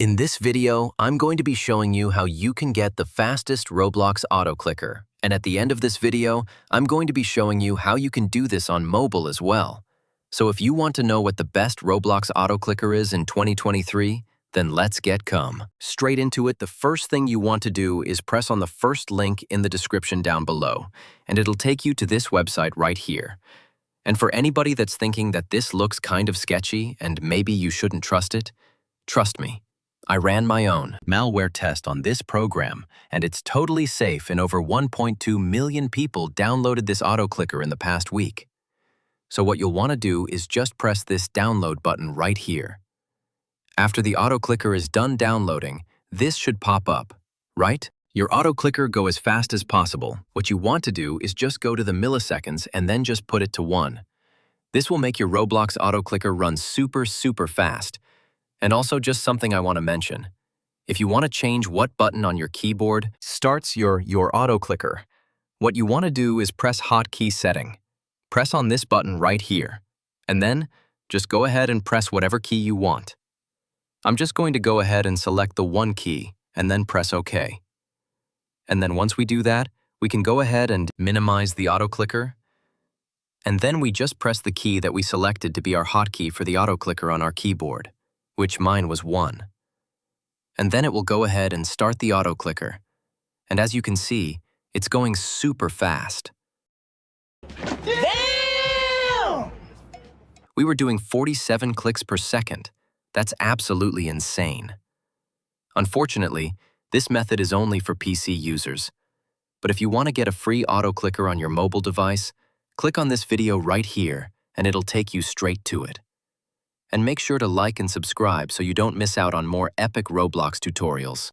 In this video, I'm going to be showing you how you can get the fastest Roblox Autoclicker. And at the end of this video, I'm going to be showing you how you can do this on mobile as well. So if you want to know what the best Roblox Autoclicker is in 2023, then let's get straight into it. The first thing you want to do is press on the first link in the description down below, and it'll take you to this website right here. And for anybody that's thinking that this looks kind of sketchy and maybe you shouldn't trust it, trust me. I ran my own malware test on this program, and it's totally safe, and over 1.2 million people downloaded this AutoClicker in the past week. So what you'll want to do is just press this download button right here. After the AutoClicker is done downloading, this should pop up, right? Your AutoClicker go as fast as possible. What you want to do is just go to the milliseconds and then just put it to 1. This will make your Roblox AutoClicker run super fast. And also just something I want to mention. If you want to change what button on your keyboard starts your AutoClicker, what you want to do is press hotkey setting. Press on this button right here, and then just go ahead and press whatever key you want. I'm just going to go ahead and select the 1 key and then press OK. And then once we do that, we can go ahead and minimize the AutoClicker. And then we just press the key that we selected to be our hotkey for the AutoClicker on our keyboard, which mine was 1. And then it will go ahead and start the AutoClicker. And as you can see, it's going super fast. Damn! We were doing 47 clicks per second. That's absolutely insane. Unfortunately, this method is only for PC users. But if you want to get a free AutoClicker on your mobile device, click on this video right here, and it'll take you straight to it. And make sure to like and subscribe so you don't miss out on more epic Roblox tutorials.